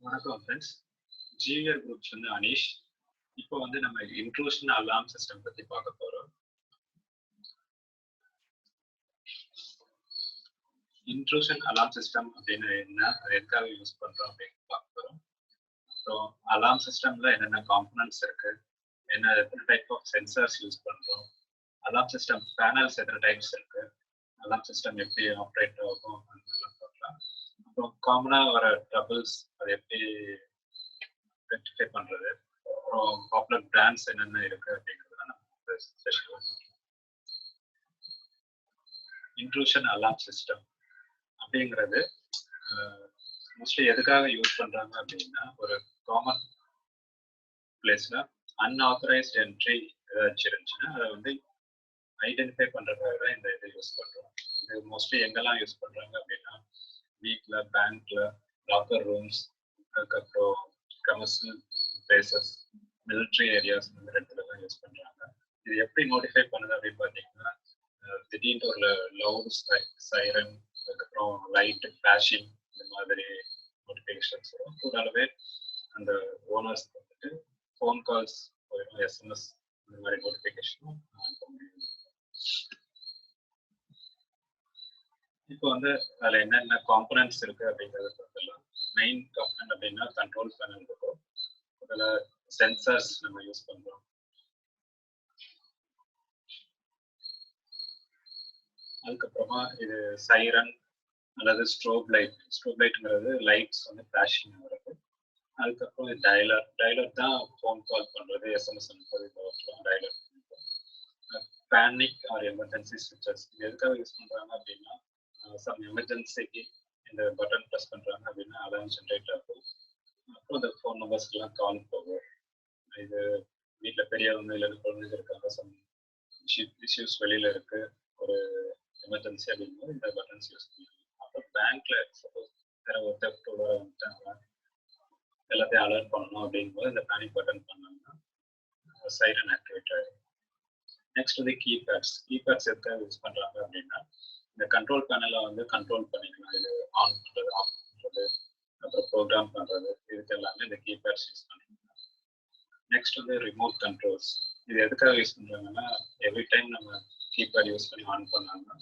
வணக்கம் friends, GVR Groups வந்து அனீஷ். இப்போ வந்து நம்ம இன்ட்ரூஷன் அலார்ம் சிஸ்டம் பத்தி பார்க்க போறோம். இன்ட்ரூஷன் அலார்ம் சிஸ்டம் அப்படின்னு என்ன, அது எதுக்காக யூஸ் பண்றோம் அப்படின்னு பார்க்க போறோம். அப்புறம் அலார்ம் சிஸ்டம்ல என்னென்ன காம்பனன்ட்ஸ் இருக்கு, எத்தனை டைப் ஆஃப் சென்சார்ஸ் யூஸ் பண்றோம், அலார்ம் சிஸ்டம் பேனல்ஸ் எத்தனை டைப்ஸ் இருக்கு, அலார்ம் சிஸ்டம் எப்படி ஆப்ரேட் ஆகும் அதெல்லாம் பார்க்கலாம். அப்புறம் காமனா வர ட்ரபிள்ஸ் அதை எப்படி ரெக்டிஃபை பண்றது, அப்புறம் பாப்புலர் பிராண்ட்ஸ் என்னென்ன இருக்கு அப்படிங்கிறத நம்ம செஷன். இன்ட்ரூஷன் அலார்ம் சிஸ்டம் அப்படிங்கிறது மோஸ்ட்லி எதுக்காக யூஸ் பண்றாங்க அப்படின்னா, ஒரு காமன் பிளேஸ்ல அன்ஆத்தரைஸ்ட் என்ட்ரி ஏதாச்சும் இருந்துச்சுன்னா அதை வந்து ஐடென்டிஃபை பண்றதுக்காக தான் இந்த இதை யூஸ் பண்றோம். இது மோஸ்ட்லி எங்கெல்லாம் யூஸ் பண்றாங்க அப்படின்னா, வீட்ல, பேங்க்ல, லாக்கர் ரூம்ஸ், அதுக்கப்புறம் கமர்ஷியல் பிளேசஸ், மிலிட்ரி ஏரியாஸ் இந்த இடத்துல தான் யூஸ் பண்றாங்க. இது எப்படி நோட்டிஃபை பண்ணுது அப்படின்னு பார்த்தீங்கன்னா, திடீர்னு ஒரு லவுட் சைரன், அதுக்கப்புறம் லைட் ஃபிளாஷிங், இந்த மாதிரி நோட்டிஃபிகேஷன்ஸ் வரும். கூடாவே அந்த ஓனர்ஸ் வந்துட்டு ஃபோன் கால்ஸ், SMS இந்த மாதிரி நோட்டிஃபிகேஷனும் அனுப்ப முடியும். இப்போ வந்து அதில் என்னென்ன காம்பனன்ட்ஸ் இருக்கு அப்படிங்கிறத பார்க்கலாம். மெயின் காம்பனன்ட் அப்படின்னா கண்ட்ரோல் பேனல் இருக்கும். அதில் சென்சார்ஸ் நம்ம யூஸ் பண்றோம். அதுக்கப்புறமா இது சைரன் அல்லது ஸ்ட்ரோப் லைட். ஸ்ட்ரோப் லைட்ங்கிறது லைட்ஸ் வந்து ஃபிளாஷிங் வருது. அதுக்கப்புறம் டயலர் தான் ஃபோன் கால் பண்றது, SMS அனுப்புறது, டயலர். பேனிக் ஆர் எமர்ஜென்சி ஸ்விட்சஸ் இது எதுக்காக யூஸ் பண்றாங்க அப்படின்னா, சம் எமர்ஜென்சிக்கு இந்த பட்டன் ப்ரெஸ் பண்றாங்க அப்படின்னா அலார்ம் ஜென்ரேட் ஆகும். அப்புறம் இந்த ஃபோன் நம்பர்ஸ்க்கெல்லாம் கால் போகும். இது வீட்டில் பெரியவங்க இல்லை குழந்தைங்க இருக்காங்க, சம் இஷ்யூஸ் வெளியில இருக்கு, ஒரு எமர்ஜென்சி அப்படிங்கும்போது இந்த பட்டன்ஸ் யூஸ் பண்ணுவாங்க. அப்புறம் பேங்க்ல சப்போஸ் வேற ஒரு தெஃப்ட் உள்ள வந்துட்டாங்க, எல்லாத்தையும் அலர்ட் பண்ணணும் அப்படிங்கும்போது இந்த பேனிக் பட்டன் பண்ணாங்கன்னா சைரன் ஆக்டிவேட் ஆகிடும். நெக்ஸ்ட் வந்து கீபேட்ஸ் எதுக்காக யூஸ் பண்றாங்க அப்படின்னா, இந்த கண்ட்ரோல் பேனலை வந்து கண்ட்ரோல் பண்ணிக்கலாம். இது ஆன் பண்றது, ஆஃப் பண்றது, அப்புறம் ப்ரோக்ராம் பண்றது, இதுக்கு எல்லாமே இந்த கீபேட்ஸ் யூஸ் பண்றாங்க. நெக்ஸ்ட் வந்து ரிமோட் கண்ட்ரோல்ஸ். இது எதுக்காக யூஸ் பண்றாங்கன்னா, எவ்ரி டைம் நம்ம கீபேட் யூஸ் பண்ணி ஆன் பண்ணாங்கன்னா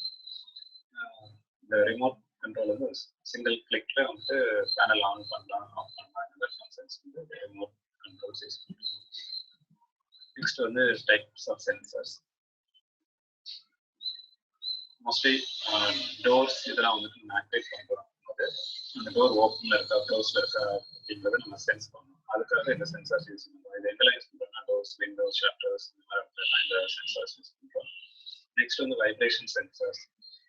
இந்த ரிமோட் கண்ட்ரோல் வந்து சிங்கிள் கிளிக்ல வந்து பேனல் ஆன் பண்ணலாம், ஆஃப் பண்ணலாம். இந்த ஃபங்க்ஷன்ஸ் வந்து ரிமோட் கண்ட்ரோல்ஸ் யூஸ் பண்ணுறாங்க. நெக்ஸ்ட் வந்து types of sensors. Mostly doors இதெல்லாம் வந்துட்டு நம்ம ஆக்டிவேட் பண்ணுறோம். அந்த டோர் ஓப்பன்ல இருக்கா, க்ளோஸ்ல இருக்கா அப்படின்றத நம்ம சென்ஸ் பண்ணணும். அதுக்காக இந்த சென்சார்ஸ் யூஸ் பண்ணுறோம். இது எங்கெல்லாம் யூஸ் பண்ணுறோம்னா, டோர்ஸ், விண்டோஸ், ஷட்டர்ஸ் இந்த மாதிரி இந்த சென்சார்ஸ் யூஸ் பண்ணுறோம். நெக்ஸ்ட் வந்து வைப்ரேஷன் சென்சார்ஸ்.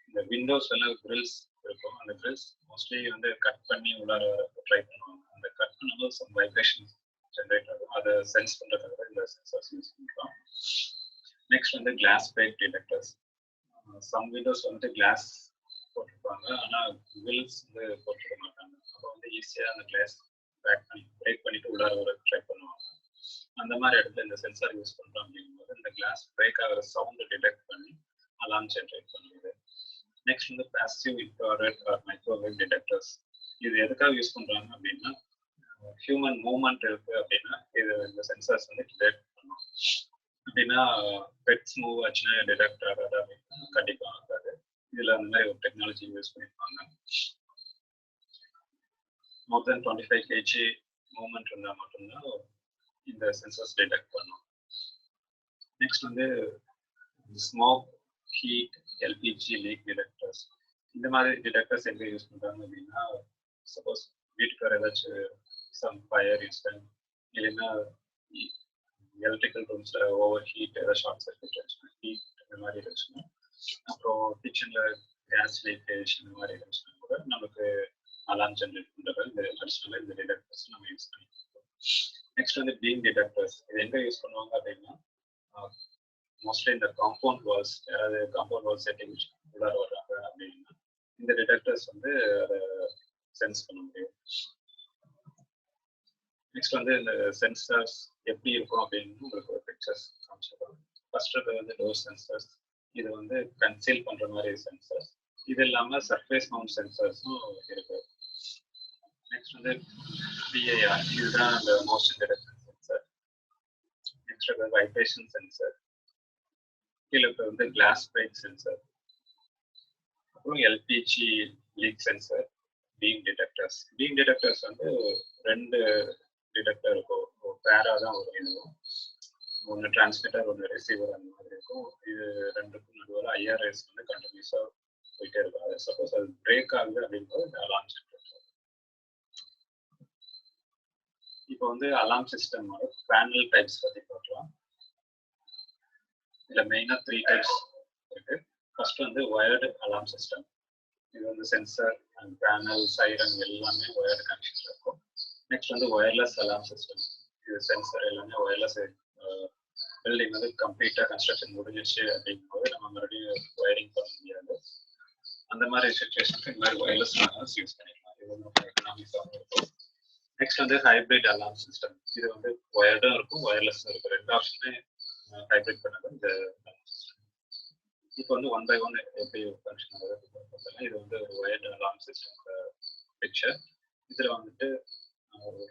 இந்த விண்டோஸ் எல்லாம் கிரில்ஸ் இருக்கும். அந்த கிரில்ஸ் மோஸ்ட்லி வந்து கட் பண்ணி உள்ளார ட்ரை பண்ணுவாங்க. அந்த கட் பண்ணும்போது சம் வைப்ரேஷன் ஜென்ரேட் ஆகும். அதை சென்ஸ் பண்ணுறதுக்காக இந்த சென்சார்ஸ் யூஸ் பண்ணுறோம். நெக்ஸ்ட் வந்து glass break detectors. Some windows வந்து கிளாஸ் போட்டிருப்பாங்க, ஆனால் கிரில்ஸ் வந்து போட்டிருக்க மாட்டாங்க. அப்போ வந்து ஈஸியாக அந்த கிளாஸ் பிரேக் பண்ணிட்டு உள்ளார வர ட்ரை பண்ணுவாங்க. அந்த மாதிரி இடத்துல இந்த சென்சார் யூஸ் பண்ணுறோம் அப்படிங்கும்போது இந்த கிளாஸ் பிரேக் ஆகிற சவுண்டை டிடெக்ட் பண்ணி அலார்ம் ஜென்ரேட் பண்ணுது. நெக்ஸ்ட் வந்து passive infrared or microwave detectors. இது எதுக்காக யூஸ் பண்றாங்க அப்படின்னா, ஹியூமன் மூவ்மெண்ட் இருக்கு அப்படின்னா இது இந்த சென்சார்ஸ் வந்து டிடெக்ட் பண்ணும். அப்படின்னா பெட்ஸ் மூவ் ஆச்சுன்னா டிடெக்ட் ஆகாது அப்படின்னா கண்டிப்பா ஆகாது. இதுல அந்த மாதிரி ஒரு டெக்னாலஜி யூஸ் பண்ணிருப்பாங்க. மோர் தென் 25 kg மூவ்மெண்ட் இருந்தால் மட்டும்தான் இந்த சென்சார்ஸ் டிடெக்ட் பண்ணும். நெக்ஸ்ட் வந்து smoke, heat, LPG leak detectors. இந்த மாதிரி டிடெக்டர்ஸ் எங்க யூஸ் பண்றாங்க அப்படின்னா, சப்போஸ் வீட்டுக்கு ஏதாச்சும் சம் ஃபயர் இன்சிடென்ட், இல்லைன்னா எலக்ட்ரிக்கல் ரூம்ஸ்ல ஓவர் ஹீட், ஏதாவது ஷார்ட் சர்க்யூட் இருந்துச்சுன்னா, ஹீட் இந்த மாதிரி இருந்துச்சுன்னா, அப்புறம் கிச்சன்ல கேஸ் லீக்கேஜ் இந்த மாதிரி இருந்துச்சுன்னா கூட நமக்கு அலார்ம் ஜென்ரேட் பண்றது இந்த அடிஷனலா இந்த டிடெக்டர்ஸ் நம்ம யூஸ் பண்ணிக்கலாம். நெக்ஸ்ட் வந்து பீம் டிடெக்டர்ஸ். இது எங்க யூஸ் பண்ணுவாங்க அப்படின்னா, மோஸ்ட்லி இந்த காம்பவுண்ட் வால்ஸ், யாராவது காம்பவுண்ட் வால் செட்டிங் உள்ளார வர்றாங்க அப்படின்னா இந்த டிடெக்டர்ஸ் வந்து அதை சென்ஸ் பண்ண முடியும். நெக்ஸ்ட் வந்து இந்த சென்சார்ஸ் எப்படி இருக்கும் அப்படின்னு உங்களுக்கு ஒரு பிக்சர்ஸ் காமிச்சிருக்கோம். ஃபர்ஸ்ட் வந்து டோர் சென்சர்ஸ். இது வந்து கன்சீல் பண்ற மாதிரி சென்சர்ஸ். இது இல்லாம சர்ஃபேஸ் மவுண்ட் சென்சர்ஸும் இருக்கு. நெக்ஸ்ட் வந்து VIR இதுதான் அந்த motion detection sensor. Next vibration sensor, கீழே வந்து கிளாஸ் பிரைட் சென்சர், அப்புறம் LPG leak sensor, beam detectors. Beam detectors வந்து 2 டிடெக்டர் இருக்கும், பேரா தான் வரும். இதுவும் ஒன்று டிரான்ஸ்மிட்டர் ஒன்று ரிசீவர் அந்த மாதிரி இருக்கும். இது ரெண்டுக்கும் நடுவில் ஐஆர்எஸ் வந்து கண்டினியூஸாக போயிட்டே இருக்கும். அது சப்போஸ் அது பிரேக் ஆகுது அப்படிங்கும்போது இந்த அலார்ம் ஜென்ரேட் ஆகும். இப்போ வந்து அலார்ம் சிஸ்டமோட பேனல் டைப்ஸ் பற்றி பார்க்கலாம். இதில் மெயினாக 3 டைப்ஸ் இருக்கு. ஃபர்ஸ்ட் வந்து வயர்டு அலார்ம் சிஸ்டம். இது வந்து சென்சர் அண்ட் பேனல் சைரன் எல்லாமே வயர்டு கனெக்ஷன் இருக்கும். நெக்ஸ்ட் வந்து ஒயர்லெஸ் அலார்ம் சிஸ்டம். இது சென்சர் எல்லாமே ஒயர்லெஸ். பில்டிங் வந்து கம்ப்ளீட்டாக கன்ஸ்ட்ரக்ஷன் முடிஞ்சிச்சு அப்படிங்கும்போது நம்ம மறுபடியும் ஒயரிங் பண்ண முடியாது. அந்த மாதிரி சுச்சுவேஷனுக்கு இந்த மாதிரி ஒயர்லெஸ் அலார்ம்ஸ் யூஸ் பண்ணிக்கலாம். இது வந்து எக்கனாமிக்காகவும் இருக்கும். நெக்ஸ்ட் வந்து ஹைப்ரிட் அலார்ம் சிஸ்டம். இது வந்து ஒயர்டும் இருக்கும் ஒயர்லெஸ்ஸும் இருக்கும். 2 ஆப்ஷனுமே ஹைப்ரிட் பண்ணது இந்த அலார்ம் சிஸ்டம். இப்போ வந்து 1 by 1 எப்படி ஃபங்க்ஷன் ஆகுது. இது வந்து ஒரு ஒயர்டு அலார்ம் சிஸ்டம் பிக்சர். இதில் வந்துட்டு ஒரு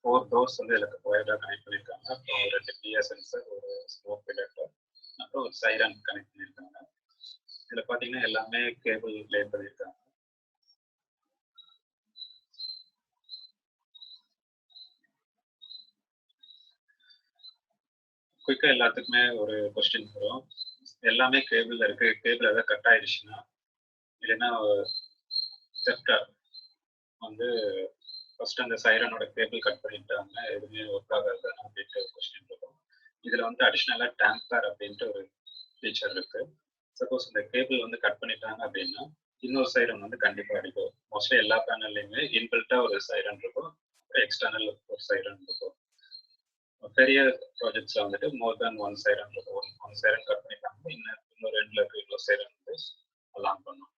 4 டோர்ஸ் வந்து இதில் ஒயர்டாக கனெக்ட் பண்ணியிருக்காங்க. அப்புறம் 2 பிஆர் சென்சர், ஒரு ஸ்மோக் டிடெக்டர், அப்புறம் ஒரு சைரன் கனெக்ட் பண்ணியிருக்காங்க. இதில் பார்த்தீங்கன்னா எல்லாமே கேபிள் லே பண்ணியிருக்காங்க. குயிக்கா எல்லாத்துக்குமே ஒரு கொஸ்டின் வரும். எல்லாமே கேபிள் இருக்கு, கேபிள் ஏதாவது கட் ஆயிடுச்சுன்னா இல்லைன்னா செப்டா வந்து ஃபர்ஸ்ட் அந்த சைரனோட கேபிள் கட் பண்ணிட்டாங்க, எதுவுமே ஒர்க் ஆகாது அப்படின்ட்டு கொஸ்டின் இருக்கும். இதுல வந்து அடிஷ்னலா டேம்பர் அப்படின்ட்டு ஒரு ஃபீச்சர் இருக்கு. சப்போஸ் இந்த கேபிள் வந்து கட் பண்ணிட்டாங்க அப்படின்னா இன்னொரு சைரன் வந்து கண்டிப்பா அடிக்கும். மோஸ்ட்லி எல்லா பேனல்லையுமே இன்பில்ட்டா ஒரு சைரன் இருக்கும், எக்ஸ்டர்னல் ஒரு சைரன் இருக்கும். பெரிய ப்ராஜெக்ட்ஸ்ல வந்துட்டு மோர் தேன் 1 சைரன் இருக்கும். 1 சைரன் கட் பண்ணிட்டாங்க, இன்னொரு எண்ட்ல இருக்க இன்னொரு சைரன் வந்து அலார்ம் பண்ணும்.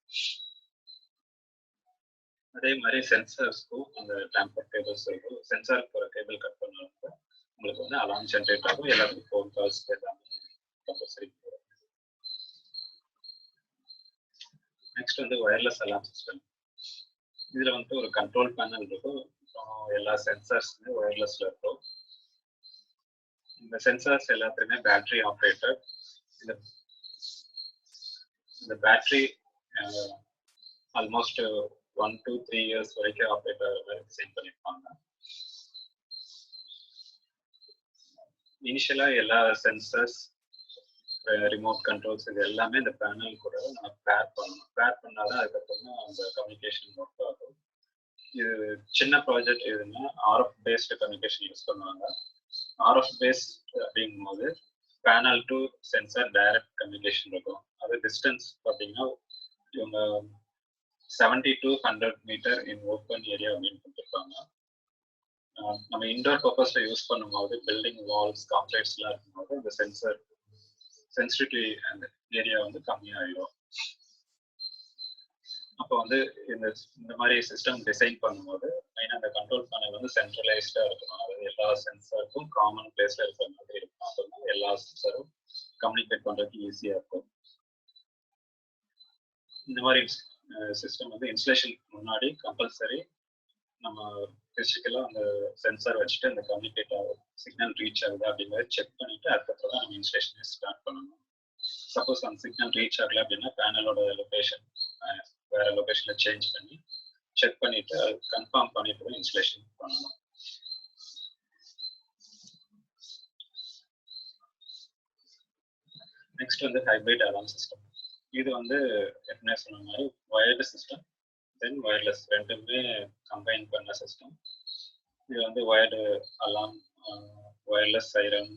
அதே மாதிரி சென்சார்ஸ்க்கும் அந்த டேம்பர் கேபிள்ஸ் இருக்கும். சென்சாருக்கு போகிற கேபிள் கட் பண்ணாலும் உங்களுக்கு வந்து அலார்ம் ஜென்ரேட் ஆகும். எல்லாத்துக்கும் ஃபோன் கால்ஸ் எல்லாமே கம்பல்சரி. நெக்ஸ்ட் வந்து ஒயர்லெஸ் அலார்ம் சிஸ்டம். இதுல வந்துட்டு ஒரு கண்ட்ரோல் பேனல் இருக்கும், எல்லா சென்சார்ஸுமே ஒயர்லெஸ்ல இருக்கும். இந்த சென்சார்ஸ் எல்லாத்துலேயுமே பேட்டரி ஆப்ரேட்டர். இந்த பேட்டரி ஆல்மோஸ்ட் 1 to 3 years வரைக்கும் ஆப்ரேட் ஆகிற மாதிரி டிசைன் பண்ணியிருப்பாங்க. இனிஷியலா எல்லா சென்சர்ஸ், ரிமோட் கண்ட்ரோல்ஸ் இது எல்லாமே இந்த பேனல் கூட நம்ம பேர் பண்ணணும். பேர் பண்ணாதான் அதுக்கப்புறமா அந்த கம்யூனிகேஷன் ஒர்க் ஆகும். இது சின்ன ப்ராஜெக்ட் எதுன்னா ஆர்எஃப் பேஸ்டு கம்யூனிகேஷன் யூஸ் பண்ணுவாங்க. ஆர்எஃப் பேஸ்ட் அப்படிங்கும்போது panel to sensor direct communication இருக்கும். அது டிஸ்டன்ஸ் பார்த்தீங்கன்னா இவங்க 70 to 100 metre in open area அப்படின்னு கொடுத்துருக்காங்க. நம்ம இன்டோர் பர்பஸ்ல யூஸ் பண்ணும்போது பில்டிங் வால்ஸ் காம்ப்ளெக்ஸ்லாம் இருக்கும்போது அந்த சென்சர் சென்சிட்டிவிட்டி அந்த ஏரியா வந்து கம்மியாயிடும். அப்போ வந்து இந்த மாதிரி சிஸ்டம் டிசைன் பண்ணும்போது மெயினாக அந்த கண்ட்ரோல் பேனல் வந்து சென்ட்ரலைஸ்டா இருக்கணும். அதாவது எல்லா சென்சருக்கும் காமன் பிளேஸ்ல இருக்கிற மாதிரி இருக்கும். அப்போ எல்லா சென்சரும் கம்யூனிகேட் பண்றதுக்கு ஈஸியா இருக்கும். இந்த மாதிரி சிஸ்டம் வந்து இன்ஸ்டலேஷன் முன்னாடி கம்பல்சரி நம்ம பிசிக்கலா அந்த சென்சார் வச்சுட்டு அந்த கம்யூனிகேட் ஆகும், சிக்னல் ரீச் ஆகுது அப்படிங்கிறத செக் பண்ணிட்டு அதுக்கப்புறம் தான் நம்ம இன்ஸ்டலேஷன் ஸ்டார்ட் பண்ணணும். சப்போஸ் அந்த சிக்னல் ரீச் ஆகல அப்படின்னா பேனலோட லொகேஷன் வேற லொகேஷன்ல சேஞ்ச் பண்ணி செக் பண்ணிட்டு அது கன்ஃபார்ம் பண்ணிட்டு தான் இன்ஸ்டலேஷன் பண்ணணும். நெக்ஸ்ட் வந்து ஹைப்ரிட் அலார்ம் சிஸ்டம். இது வந்து என்ன சொன்ன மாதிரி வயர்டு சிஸ்டம் தென் ஒயர்லெஸ் ரெண்டுமே கம்பைன் பண்ண சிஸ்டம். இது வந்து வயர்டு அலார்ம், ஒயர்லெஸ் சைரன்,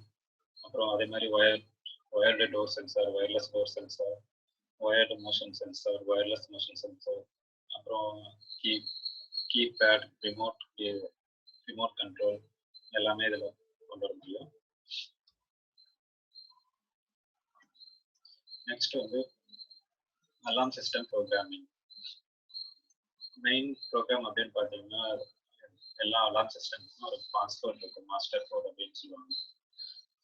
அப்புறம் அதே மாதிரி wired door sensor, wireless door sensor, wired motion sensor, wireless motion sensor, அப்புறம் கீபேட், ரிமோட் கண்ட்ரோல் எல்லாமே இதில் கொண்டு வர முடியும். நெக்ஸ்ட் வந்து alarm system programming. Main program அப்படின்னு பார்த்தீங்கன்னா எல்லா அலார்ம் சிஸ்டம்ஸும் ஒரு பாஸ்வேர்ட் இருக்கும், மாஸ்டர் கோட் அப்படின்னு சொல்லுவாங்க.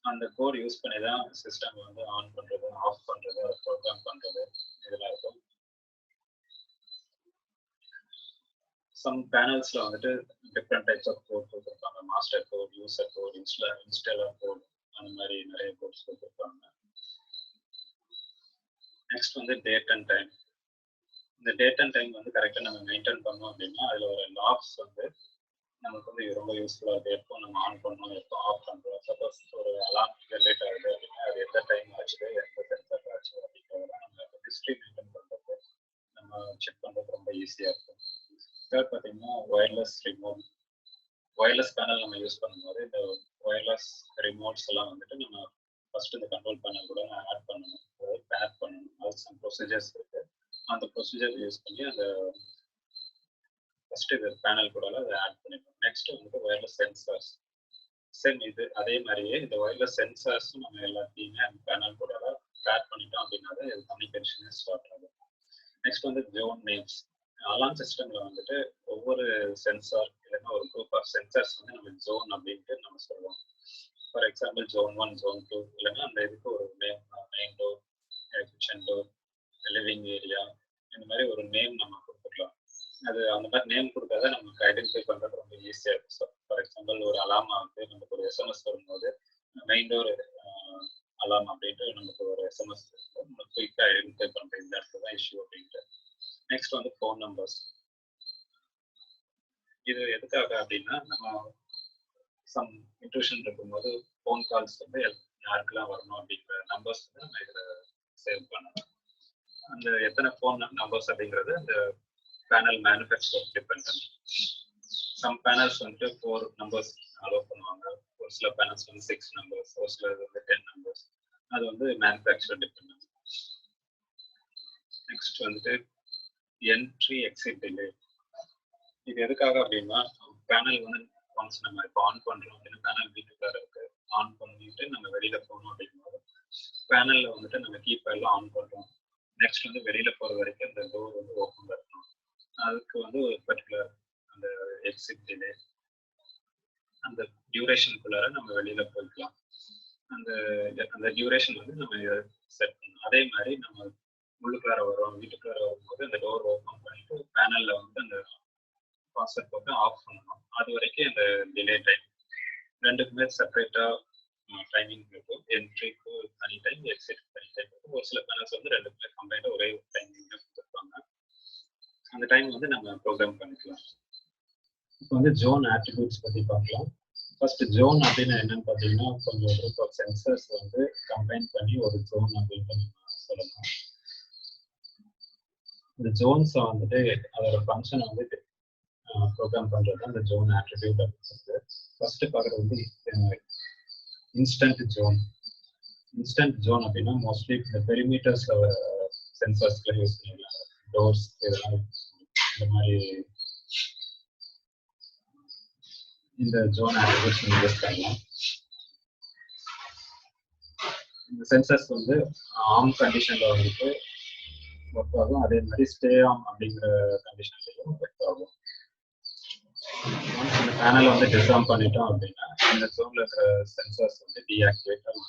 அந்த கோட் யூஸ் பண்ணி தான் சிஸ்டம் வந்து ஆன் பண்ணுறது, ஆஃப் பண்ணுறது, அதை ப்ரோக்ராம் பண்ணுறது இதெல்லாம் இருக்கும். some panels வந்துட்டு different types of code கொடுத்திருப்பாங்க. master code, user code, installer code அந்த மாதிரி நிறைய கோட்ஸ் கொடுத்திருப்பாங்க. நெக்ஸ்ட் வந்து டேட் அண்ட் டைம். இந்த டேட் அண்ட் டைம் வந்து கரெக்டாக நம்ம மெயின்டைன் பண்ணோம் அப்படின்னா அதில் ஒரு லாக்ஸ் வந்து நமக்கு வந்து ரொம்ப யூஸ்ஃபுல்லாக இருக்குது. எப்போ நம்ம ஆன் பண்ணணும், எப்போ ஆஃப் பண்ணுறோம், சப்போஸ் ஒரு அலார்ம் ஜென்ரேட் ஆகுது அப்படின்னா அது எந்த டைம் ஆச்சு, எந்த சென்சர் ஆச்சு அப்படிங்கிறத நம்ம ஹிஸ்ட்ரி மெயின்டைன் பண்ணுறது நம்ம செக் பண்ணுறது ரொம்ப ஈஸியாக இருக்கும். தேர்ட் பார்த்தீங்கன்னா ஒயர்லெஸ் ரிமோட். ஒயர்லெஸ் பேனல் நம்ம யூஸ் பண்ணும்போது இந்த ஒயர்லெஸ் ரிமோட்ஸ் எல்லாம் வந்துட்டு நம்ம ஃபர்ஸ்ட் இந்த கண்ட்ரோல் பேனல் கூட ஆட் பண்ணணும், பேர் பண்ணணும். அது சம் ப்ரொசீஜர்ஸ் இருக்கு. அந்த ப்ரொசீஜர் யூஸ் பண்ணி அந்த ஃபர்ஸ்ட் இது பேனல் கூட அதை ஆட் பண்ணிடணும். நெக்ஸ்ட் வந்து ஒயர்லெஸ் சென்சார்ஸ். சேம் இது அதே மாதிரியே இந்த ஒயர்லெஸ் சென்சார்ஸும் நம்ம எல்லாத்தையுமே அந்த பேனல் கூட பேர் பண்ணிட்டோம் அப்படின்னா இது கம்யூனிகேஷன் ஸ்டார்ட் ஆகும். நெக்ஸ்ட் வந்து ஜோன் நேம்ஸ். அலார்ம் சிஸ்டம்ல வந்துட்டு ஒவ்வொரு சென்சார் இல்லைன்னா ஒரு குரூப் ஆஃப் சென்சார்ஸ் வந்து நம்ம ஜோன் அப்படின்ட்டு நம்ம சொல்லுவோம். ஃபார் எக்ஸாம்பிள் ஜோன் 1, ஜோன் 2 இல்லைன்னா அந்த இதுக்கு ஒரு name, main door, kitchen door, living area, இந்த மாதிரி ஒரு நேம் நம்ம கொடுத்துக்கலாம். அது அந்த மாதிரி நேம் கொடுத்தாத நமக்கு ஐடென்டிஃபை பண்ணுறது ரொம்ப ஈஸியாக இருக்கும். ஸோ ஃபார் எக்ஸாம்பிள் ஒரு அலார்மா வந்து நமக்கு ஒரு எஸ்எம்எஸ் வரும்போது மெயின் டோர் அலாம் அப்படின்ட்டு நமக்கு ஒரு எஸ்எம்எஸ் நம்ம குயிக்காக ஐடென்டிஃபை பண்ணுறது இந்த இடத்துல தான் இஷ்யூ அப்படின்ட்டு. நெக்ஸ்ட் வந்து ஃபோன் நம்பர்ஸ். இது எதுக்காக அப்படின்னா நம்ம சம் இன்ட்ரூஷன் இருக்கும்போது ஃபோன் கால்ஸ் வந்து யாருக்கெல்லாம் வரணும் அப்படிங்கிற நம்பர்ஸ் வந்து நம்ம இதில் சேவ் பண்ணணும். அந்த எத்தனை ஃபோன் நம்பர்ஸ் அப்படிங்கிறது அந்த panel manufacture depend. Some panels வந்துட்டு 4 நம்பர்ஸ் அலோவ் பண்ணுவாங்க, ஒரு சில பேனல்ஸ் வந்து 6 நம்பர்ஸ், ஒரு சில வந்து 10 நம்பர்ஸ். அது வந்து மேனுஃபேக்சர் டிபெண்ட். நெக்ஸ்ட் வந்துட்டு என்ட்ரி எக்ஸிட் டிலே. இது எதுக்காக அப்படின்னா பேனல் வந்து ஒன்ஸ் நம்ம இப்போ ஆன் பண்ணுறோம் அப்படின்னா பேனல் வீட்டுக்கார இருக்கு, ஆன் பண்ணிட்டு நம்ம வெளியில போகணும் அப்படிங்கும்போது பேனல்ல வந்துட்டு நம்ம கீபேட்லாம் ஆன் பண்ணுறோம். நெக்ஸ்ட் வந்து வெளியில போகிற வரைக்கும் இந்த டோர் வந்து ஓப்பன் இருக்கணும். அதுக்கு வந்து ஒரு பர்டிகுலர் அந்த எக்ஸிட் டிலே, அந்த டியூரேஷனுக்குள்ளார நம்ம வெளியில போய்க்கலாம். அந்த அந்த டியூரேஷன் வந்து நம்ம செட் பண்ணணும். அதே மாதிரி நம்ம உள்ளுக்குள்ளார வரும், வீட்டுக்குள்ளார வரும்போது அந்த டோர் ஓப்பன் பண்ணிட்டு பேனல்ல வந்து அந்த பாஸ்வேர்ட் போட்டு ஆஃப் பண்ணணும். அது வரைக்கும் அந்த டிலே டைம் ரெண்டுக்குமே செப்பரேட்டா டைமிங் இருக்கும். என்ட்ரிக்கு தனி டைம், எக்ஸிட் தனி டைம் இருக்கும். ஒரு சில பேனல்ஸ் வந்து ரெண்டுக்குமே கம்பைண்டா ஒரே டைமிங் கொடுத்துருப்பாங்க. அந்த டைம் வந்து நம்ம ப்ரோக்ராம் பண்ணிக்கலாம். இப்போ வந்து ஜோன் ஆட்ரிபியூட்ஸ் பத்தி பார்க்கலாம். ஃபர்ஸ்ட் ஜோன் அப்படின்னு என்னன்னு பார்த்தீங்கன்னா கொஞ்சம் குரூப் ஆஃப் சென்சர்ஸ் வந்து கம்பைன் பண்ணி ஒரு ஜோன் அப்படின்ட்டு நம்ம சொல்லலாம். இந்த ஜோன்ஸை வந்துட்டு அதோட ஃபங்க்ஷனை வந்து ப்ரோக்ராம் பண்ணுறது அந்த ஜோன் ஆட்ரிபியூட் அப்படின்னு சொல்லிட்டு ஃபர்ஸ்ட் பார்க்குறது வந்து இன்ஸ்டன்ட் ஜோன். இன்ஸ்டன்ட் ஜோன் அப்படின்னா மோஸ்ட்லி இந்த பெரிமீட்டர்ஸ்ல சென்சர்ஸ்ல யூஸ் பண்ணிக்கலாம். டோர்ஸ் இதெல்லாம் இந்த மாதிரி இந்த ஜோன் ஆட்ரிபியூட்ஸ் யூஸ் பண்ணலாம். இந்த சென்சர்ஸ் வந்து ஆம் கண்டிஷன்ல வந்துட்டு ஒர்க் ஆகும், அதே மாதிரி ஸ்டே ஆம் அப்படிங்கிற கண்டிஷன்லையும் ஒர்க் ஆகும். இந்த பேனலை வந்து டிஸ்ஆர்ம் பண்ணிட்டோம் அப்படின்னா இந்த ஜோன்ல இருக்கிற சென்சர்ஸ் வந்து டீஆக்டிவேட் ஆகும்.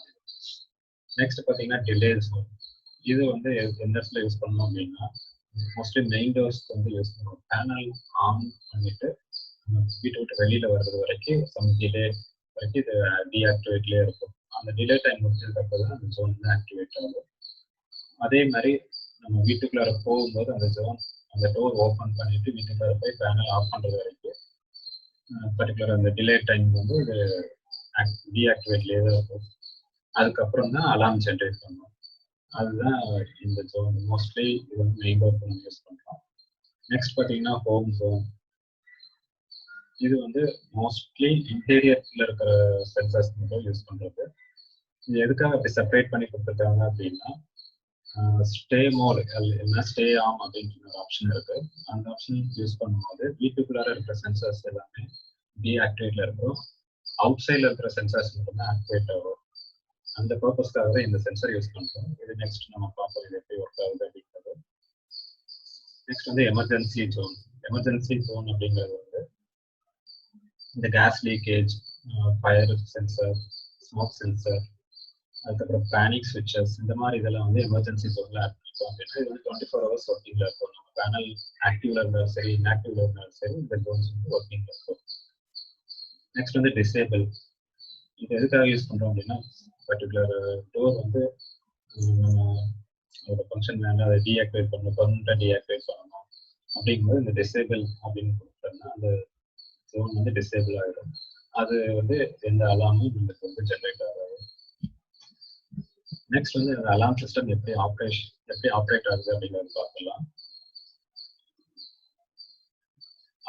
நெக்ஸ்ட் பார்த்தீங்கன்னா டிலே ஜோன். இது வந்து எந்த இடத்துல யூஸ் பண்ணணும் அப்படின்னா மோஸ்ட்லி மெயின் டோர்ஸ்க்கு வந்து யூஸ் பண்ணுவோம். பேனல் ஆன் பண்ணிட்டு வீட்டை விட்டு வெளியில வர்றது வரைக்கும் சம் டிலே வரைக்கும் இது டீஆக்டிவேட்லேயே இருக்கும். அந்த டிலே டைம் முடிச்சதுக்கு அப்புறம் தான் அந்த ஜோன் வந்து ஆக்டிவேட் ஆகும். அதே மாதிரி நம்ம வீட்டுக்குள்ளார போகும்போது அந்த ஜோன் அந்த டோர் ஓப்பன் பண்ணிட்டு வீட்டுக்குள்ளார போய் பேனல் ஆஃப் பண்ணுறது வரைக்கும் பர்டிகுலர் அந்த டிலே டைம் வந்து இது டீஆக்டிவேட்லேயே தான் இருக்கும். அதுக்கப்புறம் தான் அலார்ம் ஜென்ரேட் பண்ணும். அதுதான் இந்த ஜோன். மோஸ்ட்லி இது வந்து மெயின் டோருக்கு நம்ம யூஸ் பண்ணுறோம். நெக்ஸ்ட் பார்த்தீங்கன்னா ஹோம் ஜோன். இது வந்து மோஸ்ட்லி இன்டீரியர்ல இருக்கிற சென்சர்ஸ் மட்டும் யூஸ் பண்ணுறது. இது எதுக்காக அப்படி செப்பரேட் பண்ணி கொடுத்துருக்காங்க அப்படின்னா ஸ்டே மோட் இல்லைன்னா ஸ்டே ஆம் அப்படின்ற ஒரு ஆப்ஷன் இருக்கு. அந்த ஆப்ஷன் யூஸ் பண்ணும்போது வீட்டுக்குள்ளார இருக்கிற சென்சர்ஸ் எல்லாமே டீஆக்டிவேட்ல இருக்கும், அவுட் சைட்ல இருக்கிற சென்சர்ஸ் மட்டும்தான் ஆக்டிவேட் ஆகும். அந்த பர்பஸ்க்காக தான் இந்த சென்சர் யூஸ் பண்ணுறோம். இது நெக்ஸ்ட் நம்ம பார்ப்போம் இது எப்படி ஒர்க் ஆகுது அப்படிங்கிறது. நெக்ஸ்ட் வந்து எமர்ஜென்சி ஜோன். எமர்ஜென்சி ஜோன் அப்படிங்கிறது வந்து இந்த case leakage, fire sensor, smoke sensor, அதுக்கப்புறம் பேனிக் ஸ்விட்சஸ், இந்த மாதிரி இதெல்லாம் வந்து எமர்ஜென்சி ஜோன்ல ஆட் பண்ணிட்டோம் அப்படின்னா இது வந்து 24 hours ஒர்க்கிங்ல இருக்கும். நம்ம பேனல் ஆக்டிவ்ல இருந்தாலும் சரி இன்ஆக்டிவ்ல இருந்தாலும் சரி இந்த டோர்ஸ் வந்து ஒர்க்கிங்ல இருக்கும். நெக்ஸ்ட் வந்து டிசேபிள். இது எதுக்காக யூஸ் பண்றோம் அப்படின்னா பர்டிகுலர் டோர் வந்து அதோட ஃபங்க்ஷன் வேண்டாம், அதை டீஆக்டிவேட் பண்ணணும், பர்மனெண்ட்டாக டீஆக்டிவேட் பண்ணணும் அப்படிங்கும்போது இந்த டிசேபிள் அப்படின்னு கொடுத்தோம்னா அந்த ஜோன் வந்து டிசேபிள் ஆகிடும். அது வந்து எந்த அலாமும் நமக்கு வந்து ஜென்ரேட் ஆகாது. நெக்ஸ்ட் வந்து இந்த அலாம் சிஸ்டம் எப்படி ஆப்ரேட் ஆகுது அப்படிங்கிறது பார்க்கலாம்.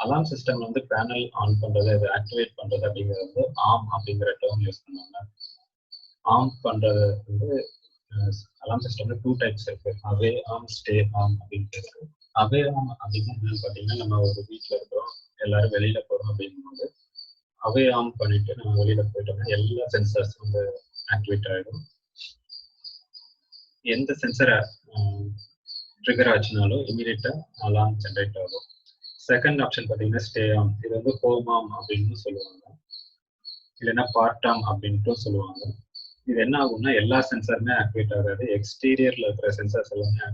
அலாம் சிஸ்டம் வந்து பேனல் ஆன் பண்றது, அதை ஆக்டிவேட் பண்றது அப்படிங்கிறது வந்து ஆம் அப்படிங்கிற டேர்ம் யூஸ் பண்ணுவாங்க. ஆம் பண்றது வந்து அலாம் சிஸ்டம்ல 2 டைப்ஸ் இருக்கு. அவே ஆம், ஸ்டே ஆம் அப்படின்ட்டு இருக்கு. அவே ஆம் அப்படின்னு என்னன்னு பார்த்தீங்கன்னா, நம்ம ஒரு வீட்டில் இருக்கிறோம், எல்லாரும் வெளியில போறோம் அப்படிங்கும்போது அவே ஆம் பண்ணிட்டு நம்ம வெளியில போயிட்டோம்னா எல்லா சென்சார்ஸும் வந்து ஆக்டிவேட் ஆகிடும். எந்த சென்சரை ட்ரிகர் ஆச்சுனாலும் இமீடியட்டா அலாம் ஜென்ரேட் ஆகும். செகண்ட் ஆப்ஷன் பார்த்தீங்கன்னா ஸ்டே ஆம். இது வந்து ஹோம் ஆம் அப்படின்னு சொல்லுவாங்க, இல்லைன்னா பார்ட் ஆம் அப்படின்ட்டு சொல்லுவாங்க. இது என்ன ஆகும்னா எல்லா சென்சாருமே ஆக்டிவேட் ஆகாது. எக்ஸ்டீரியர்ல இருக்கிற சென்சார்ஸ் எல்லாமே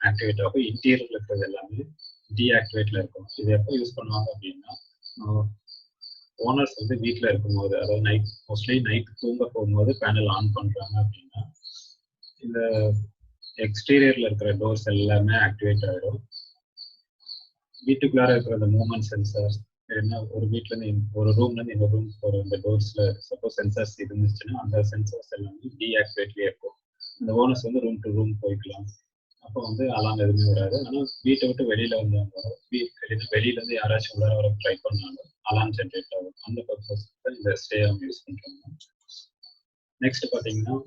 ஆக்டிவேட் ஆகும், இன்டீரியர்ல இருக்கிறது எல்லாமே டீஆக்டிவேட்ல இருக்கும். இது எப்போ யூஸ் பண்ணுவாங்க அப்படின்னா ஓனர்ஸ் வந்து வீட்டில் இருக்கும்போது, அதாவது மோஸ்ட்லி நைட் தூங்க போகும்போது பேனல் ஆன் பண்றாங்க அப்படின்னா இந்த எக்ஸ்டீரியர்ல இருக்கிற டோர்ஸ் எல்லாமே ஆக்டிவேட் ஆகிடும். வீட்டுக்குள்ளார இருக்கிற அந்த மூவ்மெண்ட் சென்சார்ஸ், என்ன ஒரு வீட்ல இருந்து ஒரு ரூம்ல இருந்து இன்னொரு ரூம் போற இந்த டோர்ஸ்ல சப்போஸ் சென்சார்ஸ் இருந்துச்சுன்னா அந்த சென்சார்ஸ் எல்லாமே டீஆக்டிவேட்லயே இருக்கும். இந்த ஓனர்ஸ் வந்து ரூம் டு ரூம் போய்க்கலாம். அப்போ வந்து அலாம் எதுவுமே வராது. ஆனால் வீட்டை விட்டு வெளியில வந்தாங்க, வெளியில இருந்து யாராச்சும் உள்ளார வர ட்ரை பண்ணாலும் அலாம் ஜென்ரேட் ஆகும். அந்த பர்பஸ் இந்த ஸ்டே அவங்க யூஸ் பண்றாங்க. நெக்ஸ்ட் பாத்தீங்கன்னா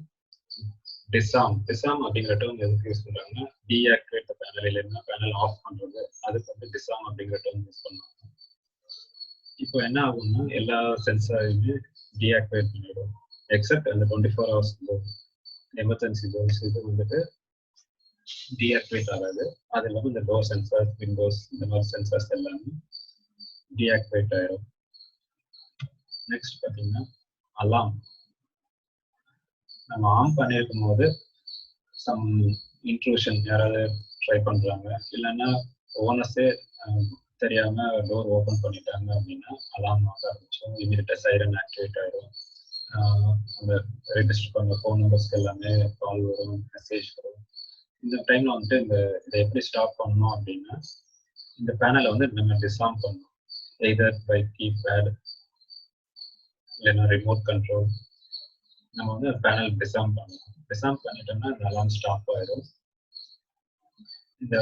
டிசாம் அப்படிங்கிற டேர்ம் எதுக்கு யூஸ் பண்றாங்கன்னா டீஆக்டிவேட் பேனல், இல்லைன்னா பேனல் ஆஃப் பண்றது, அதுக்கு வந்து டிசாம் அப்படிங்கிற டேர்ம் யூஸ் பண்ணுவாங்க. இப்போ என்ன ஆகும்னா எல்லா சென்சாரையுமே டீஆக்டிவேட் பண்ணிடும் எக்ஸப்ட் அந்த 24 hours எமர்ஜென்சி ஜோன்ஸ் இது வந்துட்டு டீஆக்டிவேட் ஆகாது. அது இல்லாமல் இந்த டோர் சென்சார், விண்டோஸ் இந்த மாதிரி சென்சார்ஸ் எல்லாமே டீஆக்டிவேட் ஆயிடும். நெக்ஸ்ட் பார்த்தீங்கன்னா அலாம். நம்ம ஆன் பண்ணியிருக்கும் போது சம் இன்ட்ரூஷன் யாராவது ட்ரை பண்றாங்க, இல்லைன்னா ஓனர்ஸே தெரியாம டோர் ஓப்பன் பண்ணிட்டாங்க அப்படின்னா அலாம் ஆக ஆரம்பிச்சோம். இமீடியட்டா சைரன் ஆக்டிவேட் ஆயிடும். அந்த ரெஜிஸ்டர் பண்ண ஃபோன் நம்பர்ஸ்க்கு எல்லாமே கால் வரும், மெசேஜ் வரும். இந்த டைம்ல வந்துட்டு இதை எப்படி ஸ்டாப் பண்ணணும் அப்படின்னா இந்த பேனலை வந்து நம்ம டிசாம் பண்ணணும். எய்தர் பை கீபேட் இல்லைன்னா ரிமோட் கண்ட்ரோல். நம்ம வந்து பேனல் டிசாம் பண்ணணும். டிசாம் பண்ணிட்டோம்னா இந்த அலாம் ஸ்டாப் ஆயிடும். இந்த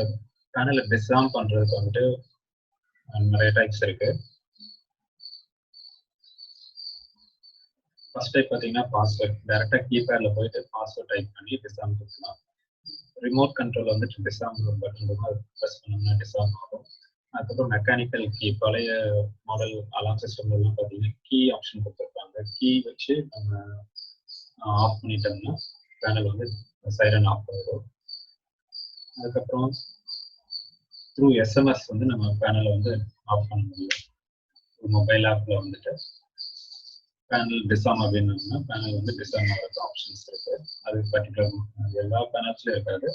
பேனலை டிசாம் பண்றதுக்கு வந்துட்டு நிறைய டைப்ஸ் இருக்கு. ஃபர்ஸ்ட் டைப் பார்த்தீங்கன்னா பாஸ்வேர்ட். டைரக்டா கீபேட்ல போயிட்டு பாஸ்வேர்ட் டைப் பண்ணி டிசாம் கொடுக்கலாம். ரிமோட் கண்ட்ரோல் வந்துட்டு டிசாம் ஒரு பட்டன் இருக்கும், அது ப்ரெஸ் பண்ணோம்னா டிசாம் ஆகும். அதுக்கப்புறம் மெக்கானிக்கல் கீ, பழைய மாடல் அலாம் சிஸ்டம் எல்லாம் பார்த்தீங்கன்னா கீ ஆப்ஷன் கொடுத்துருப்பாங்க. கீ வச்சு நம்ம ஆஃப் பண்ணிட்டோம்னா பேனல் வந்து சைரன் ஆஃப் ஆகிடும். அதுக்கப்புறம் த்ரூ எஸ்எம்எஸ் வந்து நம்ம பேனலை வந்து ஆஃப் பண்ண முடியும். மொபைல் ஆப்ல வந்துட்டு பேனல் டிசாம் அப்படின்னா பேனல் வந்து டிசாம் ஆகிறதுக்கு ஆப்ஷன்ஸ் இருக்கு. அது பர்டிகுலர் எல்லா பேனல்ஸ்லயும் இருக்காது,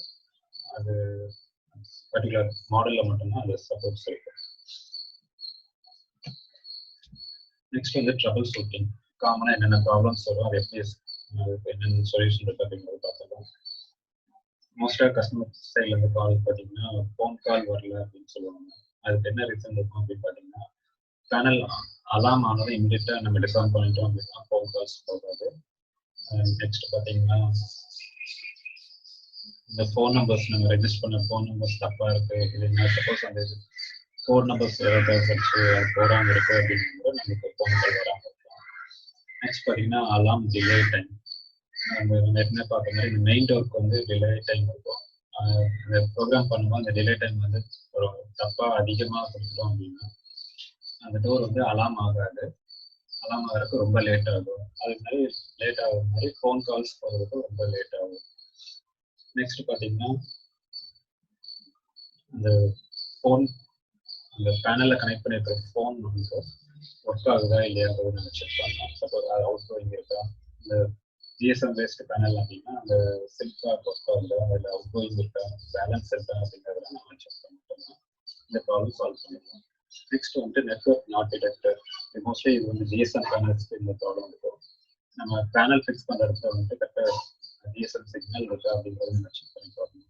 அது பர்டிகுலர் மாடல்ல மட்டும்தான் அது சப்போர்ட்ஸ் இருக்கு. நெக்ஸ்ட் வந்து ட்ரபிள் ஷூட்டிங். காமனா என்னென்ன ப்ராப்ளம்ஸ் வரும், அது எப்படி என்னென்ன சொல்யூஷன் இருக்கு அப்படிங்கிறது பார்த்துக்கலாம். மோஸ்டா கஸ்டமர் சைட்ல இருந்து கால் பார்த்தீங்கன்னா ஃபோன் கால் வரல அப்படின்னு சொல்லுவாங்க. அதுக்கு என்ன ரீசன் இருக்கும் அப்படின்னு பார்த்தீங்கன்னா பேனல் அலாம் ஆனதும் இமீடியட்டா நம்ம டிசாம் பண்ணிட்டோம் அப்படின்னா ஃபோன் கால்ஸ் போகாது. நெக்ஸ்ட் பார்த்தீங்கன்னா இந்த ஃபோன் நம்பர்ஸ் நம்ம ரெஜிஸ்டர் பண்ண ஃபோன் நம்பர்ஸ் தப்பா இருக்கு, இல்லைன்னா சப்போஸ் அந்த ஃபோன் நம்பர்ஸ் படிச்சு போடாம இருக்கு அப்படிங்கும்போது நமக்கு ஃபோன் கால் வராமல் இருக்கலாம். நெக்ஸ்ட் பார்த்தீங்கன்னா அலாம் டிலே டைம். நம்ம ஏற்கனவே பார்த்த மாதிரி இந்த மெயின் டோருக்கு வந்து டிலே டைம் இருக்கும். இந்த ப்ரோக்ராம் பண்ணும்போது அந்த டிலே டைம் வந்து ஒரு தப்பா அதிகமாக கொடுத்துட்டோம் அப்படின்னா அந்த டோர் வந்து அலாம் ஆகாது. அலாம் ஆகிறதுக்கு ரொம்ப லேட் ஆகும். அது மாதிரி லேட் ஆகுற மாதிரி ஃபோன் கால்ஸ் போகிறதுக்கு ரொம்ப லேட் ஆகும். நெக்ஸ்ட் பார்த்தீங்கன்னா அந்த ஃபோன், அந்த பேனலில் கனெக்ட் பண்ணியிருக்கிற ஃபோன் வந்து ஒர்க் ஆகுதா இல்லையாங்கிறது நம்ம செக் பண்ணலாம். சப்போஸ் அது அவுட் கோயிங் இருக்கா, இந்த ஜிஎஸ்எம் பேஸ்டு பேனல் அப்படின்னா அந்த சிம் கார்டு ஒர்க் ஆகுதா, இல்லை அவுட் கோயிங் இருக்கா, பேலன்ஸ் இருக்கா அப்படிங்கிறதெல்லாம் நம்ம செக் பண்ணிட்டோம்னா இந்த ப்ராப்ளம் சால்வ் பண்ணிடலாம். நெக்ஸ்ட் வந்து நெட்வொர்க் நாட் டிடெக்டட். மோஸ்ட்லி இது வந்து ஜிஎஸ்எம் பேனல்ஸ்க்கு இந்த ப்ராப்ளம் இருக்கும். நம்ம பேனல் ஃபிக்ஸ் பண்ணுறதுக்கு வந்து கரெக்டாக ஜிஎஸ்எம் சிக்னல் இருக்கா அப்படிங்கிறது நம்ம செக் பண்ணி பார்க்கணும்.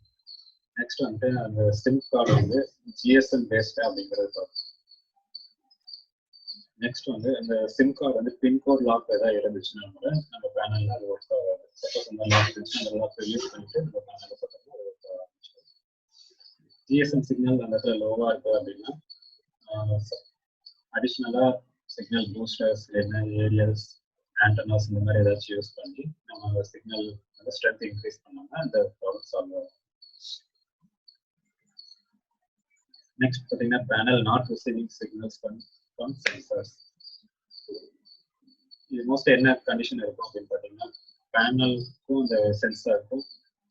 நெக்ஸ்ட் வந்து அந்த சிம் கார்டு வந்து ஜிஎஸ்எம் பேஸ்டா அப்படிங்கிறது பார்க்கணும். நெக்ஸ்ட் வந்து அந்த சிம் கார்டு வந்து பின்கோட் லாக் ஏதாவது இருந்துச்சுன்னா கூட நம்ம பேனல்ல அது ஒர்க் ஆகாது. சப்போஸ் அந்த லாக் இருந்துச்சுன்னா அந்த லாக் ரிலீஸ் பண்ணிட்டு நம்ம பேனலை பார்த்தோம்னா அது ஒர்க் ஆக ஆரம்பிச்சிடும். ஜிஎஸ்எம் சிக்னல் அந்த இடத்துல லோவா இருக்கு அப்படின்னா அடிஷ்னலா சிக்னல் பூஸ்டர்ஸ் என்ன ஏரியல்ஸ் ஆண்டனாஸ் இந்த மாதிரி ஏதாச்சும் யூஸ் பண்ணி நம்ம சிக்னல் வந்து ஸ்ட்ரென்த் இன்க்ரீஸ் பண்ணோம்னா இந்த ப்ராப்ளம் சால்வ் ஆகும். நெக்ஸ்ட் பார்த்தீங்கன்னா panel not receiving signals from sensors. இது மோஸ்ட்லி என்ன கண்டிஷன் இருக்கும் அப்படின்னு பார்த்தீங்கன்னா பேனலுக்கும் இந்த சென்சாருக்கும்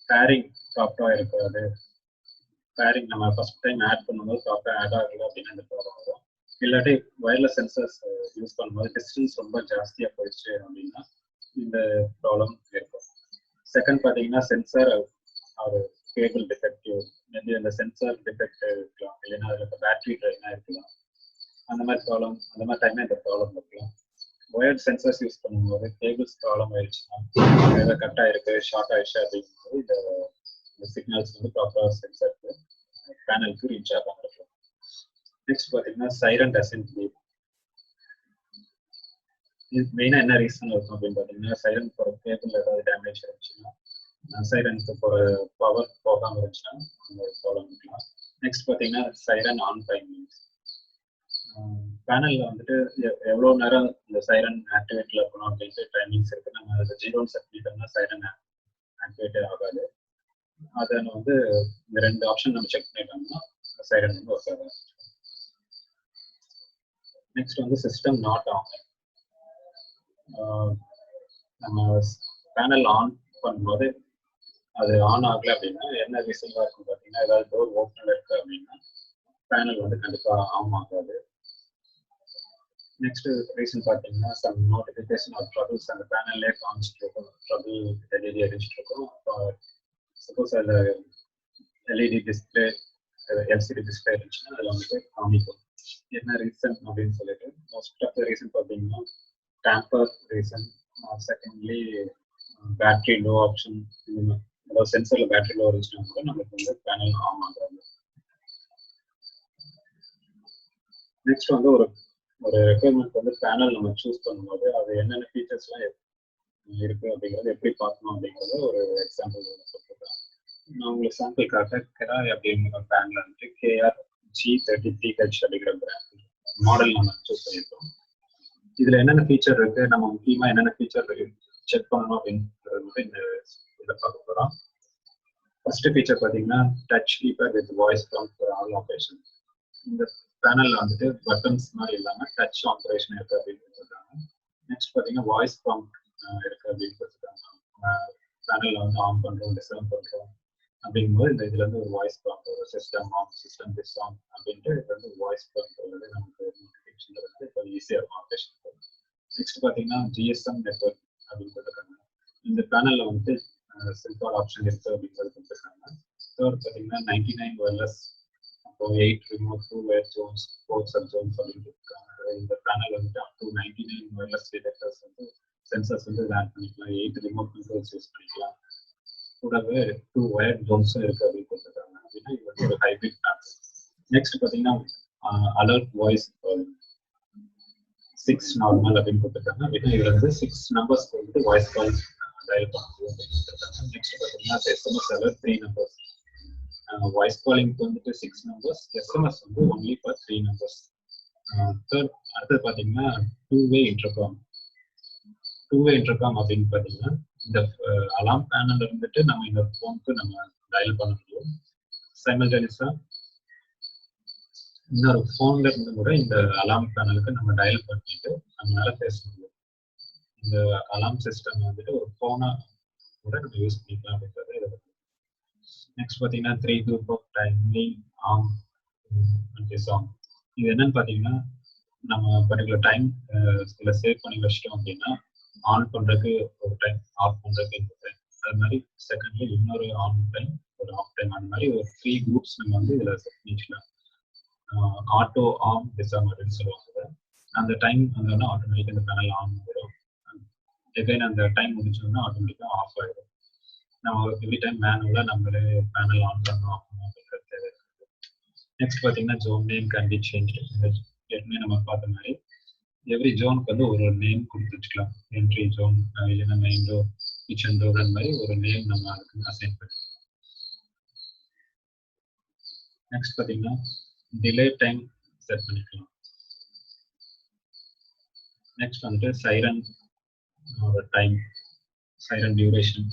பேரிங் ப்ராப்பராக இருக்காது. பேரிங் நம்ம ஃபர்ஸ்ட் டைம் ஆட் பண்ணும்போது ப்ராப்பராக ஆட் ஆகல அப்படின்னு அந்த ப்ராப்ளம் வரும். இல்லாட்டி வயர்லெஸ் சென்சர்ஸ் யூஸ் பண்ணும்போது டிஸ்டன்ஸ் ரொம்ப ஜாஸ்தியாக போயிடுச்சு அப்படின்னா இந்த ப்ராப்ளம் இருக்கும். செகண்ட் பார்த்தீங்கன்னா சென்சார் ஒரு கேபிள் டிஃபெக்டிவ், மேபி அந்த சென்சார் டிஃபெக்ட் இருக்கலாம், இல்லைன்னா அதில் பேட்டரி ட்ரைனாக இருக்கலாம். அந்த மாதிரி ப்ராப்ளம், அந்த மாதிரி டைம்ல இந்த ப்ராப்ளம் இருக்கலாம். ஒயர்ட் சென்சர்ஸ் யூஸ் பண்ணும்போது கேபிள்ஸ் ப்ராப்ளம் ஆயிடுச்சுன்னா ஏதாவது கட் ஆயிருக்கு, ஷார்ட் ஆயிடுச்சு அப்படிங்கும்போது இந்த சிக்னல்ஸ் வந்து ப்ராப்பராக சென்சருக்கு பேனலுக்கு ரீச் ஆகாம இருக்கும். நெக்ஸ்ட் பார்த்தீங்கன்னா சைரன் டசன்ட் பீப். இது மெயினாக என்ன ரீசன் இருக்கும் அப்படின்னு பார்த்தீங்கன்னா சைரன் போகிற கேபிள் ஏதாவது டேமேஜ் இருந்துச்சுன்னா சைரனுக்கு போகிற பவர் போகாமல் இருந்துச்சுன்னா அந்த ப்ராப்ளம் இருக்கலாம். நெக்ஸ்ட் பார்த்தீங்கன்னா சைரன் ஆன் டைமிங். பேனலில் வந்துட்டு எவ்வளோ நேரம் இந்த சைரன் ஆக்டிவேட்டில் இருக்கணும் அப்படின்ட்டு டைமிங்ஸ் இருக்குது. நம்ம அதை 0 செட் பண்ணிட்டோம்னா சைரன் ஆக்டிவேட்டே ஆகாது. அதை வந்து இந்த 2 ஆப்ஷன் நம்ம செக் பண்ணிட்டோம்னா சைரன் வந்து ஒர்க் ஆகாது. நெக்ஸ்ட் வந்து சிஸ்டம் நாட் ஆன். நம்ம பேனல் ஆன் பண்ணும்போது அது ஆன் ஆகலை அப்படின்னா என்ன ரீசனாக இருக்கும் பார்த்தீங்கன்னா ஏதாவது டோர் ஓப்பனில் இருக்குது அப்படின்னா பேனல் வந்து கண்டிப்பாக ஆன் ஆகாது. நெக்ஸ்ட் ரீசன் பார்த்தீங்கன்னா சம் நோட்டிஃபிகேஷன் ஆஃப் ட்ரபிள்ஸ் அந்த பேனல்லே காமிச்சிட்டு இருக்கும், ட்ரபிள் எல்இடி அடிச்சுட்டு இருக்கும். சப்போஸ் அதில் எல்இடி டிஸ்பிளே எல்சிடி டிஸ்பிளே இருந்துச்சுன்னா அதில் வந்துட்டு காமிக்கும் என்ன ரீசன் அப்படின்னு சொல்லிட்டு. மோஸ்ட் ஆஃப் த ரீசன் பார்த்தீங்கன்னா tamper reason, secondly battery low option. அதாவது சென்சரில் பேட்டரி லோ இருந்துச்சுன்னா கூட நமக்கு வந்து பேனல் ஆன் ஆகாது. நெக்ஸ்ட் வந்து ஒரு ரெக்குயர்மெண்ட் வந்து பேனல் நம்ம சூஸ் பண்ணும்போது அது என்னென்ன ஃபீச்சர்ஸ்லாம் இருக்கு அப்படிங்கிறது எப்படி பார்க்கணும் அப்படிங்கிறத ஒரு எக்ஸாம்பிள் சொல்லிருக்கேன். நான் உங்களுக்கு சாம்பிள் காட்ட கெராய் அப்படிங்கிற பேனல் வந்துட்டு KR G33H அப்படிங்கிற பிராண்ட் மாடல் நம்ம சூஸ் பண்ணியிருக்கோம். இதுல என்னென்ன ஃபீச்சர் இருக்கு, நம்ம முக்கியமா என்னென்ன ஃபீச்சர் செக் பண்ணணும் அப்படிங்கிறது வந்து இதை பார்க்க போகிறோம். ஃபர்ஸ்ட் ஃபீச்சர் பார்த்தீங்கன்னா touch keeper with voice prompt for all operation. இந்த பேனல்ல வந்துட்டு பட்டன்ஸ் மாதிரி இல்லாம டச் ஆப்ரேஷன் இருக்கு அப்படின்னு கொடுத்துருக்காங்க. நெக்ஸ்ட் பார்த்தீங்கன்னா வாய்ஸ் ப்ராம்ப்ட் இருக்கு அப்படின்னு கொடுத்துருக்காங்க. பேனல்ல வந்து ஆன் பண்றோம், டிஸ்ஆன் பண்றோம் அப்படிங்கும்போது இந்த இதுல இருந்து ஒரு வாய்ஸ் ப்ராம்ப்ட், ஒரு சிஸ்டம் ஆன், சிஸ்டம் டிஸ்ஆன் அப்படின்ட்டு இது வந்து வாய்ஸ் ப்ராம்ப்ட் உள்ளது நமக்கு நோட்டிஃபிகேஷன் வந்து இப்போ ஈஸியாக இருக்கும் ஆப்ரேஷன். நெக்ஸ்ட் பார்த்தீங்கன்னா GSM நெட்வொர்க் அப்படின்னு கொடுத்துருக்காங்க. இந்த பேனல்ல வந்துட்டு சிம்பிள் ஆப்ஷன் இருக்கு அப்படிங்கிறது கொடுத்துருக்காங்க. தேர்ட் பார்த்தீங்கன்னா 99 வயர்லெஸ், அப்புறம் 8 remote 2 wire zones 4 sub zones அப்படின்னு இருக்காங்க. இந்த பேனல் வந்துட்டு up to 99 வயர்லெஸ் டிடெக்டர்ஸ் வந்து சென்சர்ஸ் வந்து ஆட் பண்ணிக்கலாம், 8 ரிமோட் கண்ட்ரோல்ஸ் யூஸ் பண்ணிக்கலாம், கூடவே 2 wire zones இருக்கு அப்படின்னு கொடுத்துருக்காங்க. அப்படின்னா இது வந்து ஒரு ஹைபிரிட் பேனல். நெக்ஸ்ட் பார்த்தீங்கன்னா அலர்ட் வாய்ஸ் 6 நார்மல் அப்படின்னு கொடுத்துருக்காங்க. அப்படின்னா இதுல வந்து 6 நம்பர்ஸ் வந்து வாய்ஸ் கால் டயல் பண்ணுறது அப்படின்னு கொடுத்துருக்காங்க. நெக்ஸ்ட் பார்த்தீங்கன்னா SMS அலர்ட் 3 நம்பர்ஸ். வாய்ஸ் காலிங்க்கு வந்துட்டு 6 நம்பர்ஸ், SMS வந்து ஒன்லி ஃபார் 3 நம்பர்ஸ். தேர்ட் அடுத்தது பார்த்தீங்கன்னா டூ வே இன்டர்காம் அப்படின்னு பார்த்தீங்கன்னா இந்த அலாம் பேனல் இருந்துட்டு நம்ம இந்த ஃபோனுக்கு நம்ம டயல் பண்ண முடியும். சைமல்டேனியஸா இன்னொரு ஃபோன்ல இருந்து கூட இந்த அலாம் பேனலுக்கு நம்ம டயல் பண்ணிட்டு நம்மளால பேச முடியும். இந்த அலாம் சிஸ்டம் வந்துட்டு ஒரு ஃபோனா கூட நம்ம யூஸ் பண்ணிக்கலாம் அப்படின்றது இதை. நெக்ஸ்ட் பார்த்தீங்கன்னா 3 group of timing ஆன் டிஸ்ஆன். இது என்னன்னு பார்த்தீங்கன்னா நம்ம பர்டிகுலர் டைம் இதில் சேவ் பண்ணி வச்சிட்டோம் அப்படின்னா ஆன் பண்ணுறதுக்கு ஒரு டைம், ஆஃப் பண்ணுறதுக்கு ஒரு டைம், அது மாதிரி செகண்ட்ல இன்னொரு ஆன் டைம், ஒரு ஆஃப் டைம், அந்த மாதிரி ஒரு 3 குரூப்ஸ் நம்ம வந்து இதில் செட் பண்ணிக்கலாம். ஆட்டோ ஆம் டிசார்ம்னு சொல்லுவாங்க. அந்த டைம் வந்தோன்னா ஆட்டோமேட்டிக்காக இந்த பேனல் ஆன் ஆகிடும். எகைன் அந்த டைம் முடிச்சோன்னா ஆட்டோமேட்டிக்காக ஆஃப் ஆகிடும். நம்ம எவ்ரி டைம் மேனுவலாக நம்மளே பேனல் ஆன் பண்ணணும் ஆஃப் பண்ணணும் அப்படிங்கிறது தேவை. நெக்ஸ்ட் பார்த்தீங்கன்னா zone name can be change. ஏற்கனவே நம்ம பார்த்த மாதிரி எவ்ரி ஜோனுக்கு வந்து ஒரு நேம் கொடுத்து வச்சுக்கலாம். என்ட்ரி ஜோன் இல்லைன்னா மெயின் டோர், கிச்சன் டோர், அந்த மாதிரி ஒரு நேம் நம்ம அதுக்கு அசைன் பண்ணிக்கலாம். நெக்ஸ்ட் பார்த்தீங்கன்னா டிலே டைம் செட் பண்ணிக்கலாம். நெக்ஸ்ட் வந்துட்டு சைரன் டைம், சைரன் டியூரேஷன்,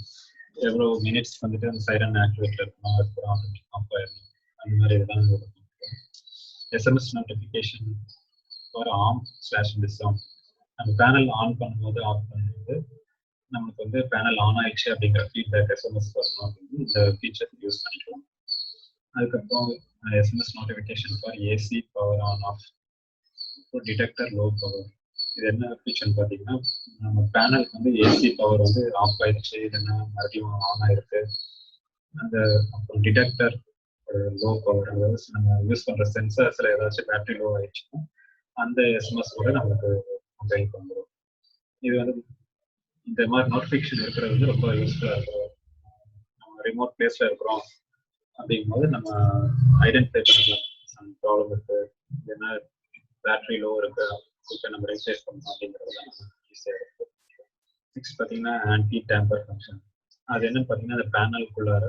எவ்வளோ மினிட்ஸ் வந்துட்டு அந்த சைரன் ஆக்டிவேட்டில் இருக்கணும், அதுக்கப்புறம் ஆட்டோமேட்டிக் ஆஃப் ஆயிடணும், அந்த மாதிரி இதெல்லாம். SMS notification for arm disarm. நம்ம பேனல் ஆன் பண்ணும்போது ஆஃப் பண்ணும்போது நமக்கு வந்து பேனல் ஆன் ஆயிடுச்சு அப்படிங்கிற ஃபீட்பேக் எஸ்எம்எஸ் வரணும் அப்படின்னு இந்த ஃபீச்சர் யூஸ் பண்ணிக்கலாம். அதுக்கப்புறம் SMS notification for AC power on off, detector low power. இது என்ன ஃபீச்சர்னு பார்த்தீங்கன்னா, நம்ம பேனலுக்கு வந்து ஏசி பவர் வந்து ஆஃப் ஆயிடுச்சு, இல்லைன்னா மறுபடியும் ஆன் ஆயிருக்கு, அந்த அப்புறம் டிடெக்டர் லோ பவர், அதாவது நம்ம யூஸ் பண்ணுற சென்சார்ஸில் ஏதாச்சும் பேட்டரி லோ ஆயிடுச்சுன்னா அந்த எஸ்எம்எஸ் கூட நமக்கு மொபைலுக்கு வந்துடும். இது வந்து இந்த மாதிரி நோட்டிஃபிகேஷன் இருக்கிறது வந்து ரொம்ப யூஸ்ஃபுல்லாக இருக்கும். நம்ம ரிமோட் பிளேஸில் இருக்கிறோம் அப்படிங்கும்போது நம்ம ஐடென்டிஃபை பண்ணிக்கலாம் சம் ப்ராப்ளம் இருக்குது, இல்லைன்னா பேட்டரி லோ இருக்கு, இப்போ நம்ம ரீப்ளேஸ் பண்ணணும் அப்படிங்கிறதுலாம் ஈஸியாக இருக்குது. நெக்ஸ்ட் பார்த்தீங்கன்னா ஆன்டி டேம்பர் ஃபங்க்ஷன். அது என்னன்னு பார்த்தீங்கன்னா, அந்த பேனலுக்குள்ளார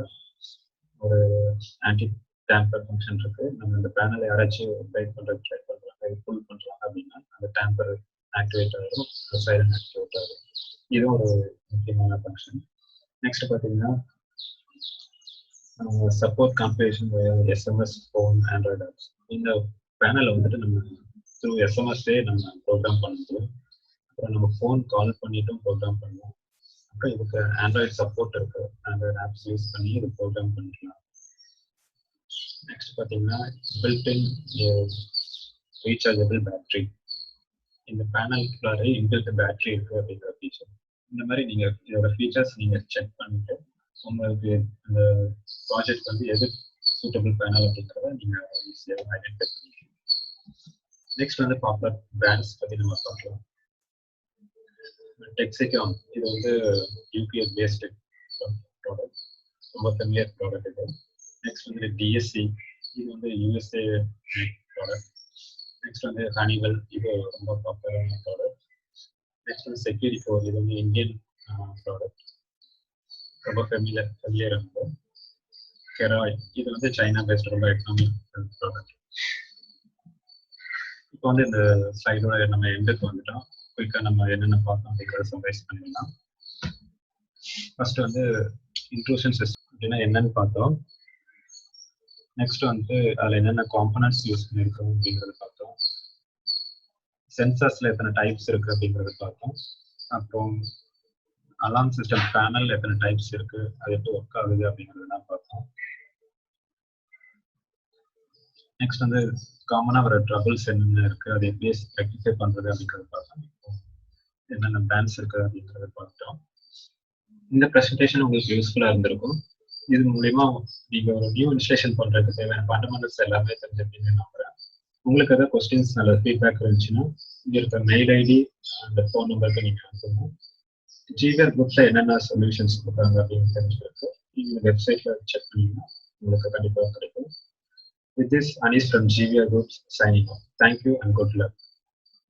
ஒரு ஆன்டி டேம்பர் ஃபங்க்ஷன் இருக்கு. நம்ம இந்த பேனலை யாராச்சும் ப்ரைட் பண்ணுறது ட்ரை பண்ணுறாங்க, புல் பண்ணுறாங்க அப்படின்னா அந்த டேம்பர் ஆக்டிவேட் ஆகும், சைரன் ஆக்டிவேட் ஆகும். இதுவும் ஒரு முக்கியமான ஃபங்க்ஷன். நெக்ஸ்ட் பார்த்தீங்கன்னா support configuration SMS phone Android apps. இந்த பேனலை வந்துட்டு நம்ம த்ரூ எஸ்எம்எஸ்ஸே நம்ம ப்ரோக்ராம் பண்ண முடியும். அப்புறம் நம்ம ஃபோன் கால் பண்ணிட்டும் ப்ரோக்ராம் பண்ணுவோம். அப்புறம் இதுக்கு ஆண்ட்ராய்டு சப்போர்ட் இருக்கு, ஆண்ட்ராய்டு ஆப்ஸ் யூஸ் பண்ணி இது ப்ரோக்ராம் பண்ணிக்கலாம். நெக்ஸ்ட் பார்த்தீங்கன்னா பில்ட்-இன் ரீசார்ஜபிள் பேட்டரி. இந்த பேனலுக்குள்ளாரே இன்பில்ட் பேட்டரி இருக்கு அப்படிங்கிற ஃபீச்சர். இந்த மாதிரி நீங்கள் இதோட ஃபீச்சர்ஸ் நீங்கள் செக் பண்ணிட்டு உங்களுக்கு அந்த ப்ராஜெக்ட் வந்து எது சூட்டபிள் பேனல் அப்படிங்கிறத நீங்கள் ஈஸியாக ஐடென்டிஃபை பண்ணிக்கலாம். நெக்ஸ்ட் வந்து பாப்புலர் பிராண்ட்ஸ் பற்றி நம்ம பார்க்கலாம். டெக்ஸிகான், இது வந்து யூபிஎஸ் பேஸ்டு ப்ராடக்ட், ரொம்ப ஃபெமிலியர் ப்ராடக்ட் இது. நெக்ஸ்ட் வந்து டிஎஸ்சி, இது வந்து யூஎஸ்ஏ ப்ராடக்ட். நெக்ஸ்ட் வந்து ஹனிவெல், இது ரொம்ப பாப்புலரான ப்ராடக்ட். நெக்ஸ்ட் வந்து செக்யூரிகோ, இது வந்து இந்தியன் ப்ராடக்ட், ரொம்ப ஃபெமிலியர் வந்து. கெராய், இது வந்து சைனா பேஸ்ட், ரொம்ப எக்கனாமிக் ப்ராடக்ட். இப்போ வந்து இந்த ஸ்லைடோட நம்ம எண்டுக்கு வந்துட்டோம். குயிக்காக நம்ம என்னென்ன பார்த்தோம் அப்படிங்கிறத சம்ரைஸ் பண்ணிடலாம். ஃபர்ஸ்ட் வந்து இன்ட்ரூஷன் சிஸ்டம் அப்படின்னா என்னன்னு பார்த்தோம். நெக்ஸ்ட் வந்து அதில் என்னென்ன காம்பனன்ட்ஸ் யூஸ் பண்ணியிருக்கோம் அப்படிங்கிறத பார்த்தோம். சென்சார்ஸில் எத்தனை டைப்ஸ் இருக்குது அப்படிங்கிறத பார்த்தோம். அப்புறம் அலார்ம் சிஸ்டம் பேனல் எத்தனை டைப்ஸ் இருக்குது, அது எப்படி ஒர்க் ஆகுது அப்படிங்கிறதெல்லாம் பார்த்தோம். நெக்ஸ்ட் வந்து காமனாக வர ட்ரபிள்ஸ் என்னென்ன இருக்குது, அது எப்படி ரெக்டிஃபை பண்ணுறது அப்படிங்கிறத பார்த்தோம். என்னென்ன பிராண்ட்ஸ் இருக்குது அப்படிங்கிறத பார்த்தோம். இந்த ப்ரெசன்டேஷன் உங்களுக்கு யூஸ்ஃபுல்லாக இருந்திருக்கும். இது மூலிமா நீங்கள் ஒரு நியூ இன்ஸ்டலேஷன் பண்ணுறதுக்கு தேவையான ஃபண்டமெண்டல்ஸ் எல்லாமே தெரிஞ்சிருப்பீங்கன்னு நம்புகிறேன். உங்களுக்கு ஏதாவது கொஸ்டின்ஸ் நல்ல ஃபீட்பேக் இருந்துச்சுன்னா இங்கே இருக்க மெயில் ஐடி அந்த ஃபோன் நம்பருக்கு நீங்கள் அனுப்புங்க. GVR Groupsல என்னென்ன சொல்யூஷன்ஸ் கொடுக்குறாங்க அப்படின்னு தெரிஞ்சுக்கிறதுக்கு நீங்கள் வெப்சைட்டில் செக் பண்ணிங்கன்னா உங்களுக்கு கண்டிப்பாக கிடைக்கும். With this, Anish from GVR Groups signing off. Thank you and good luck.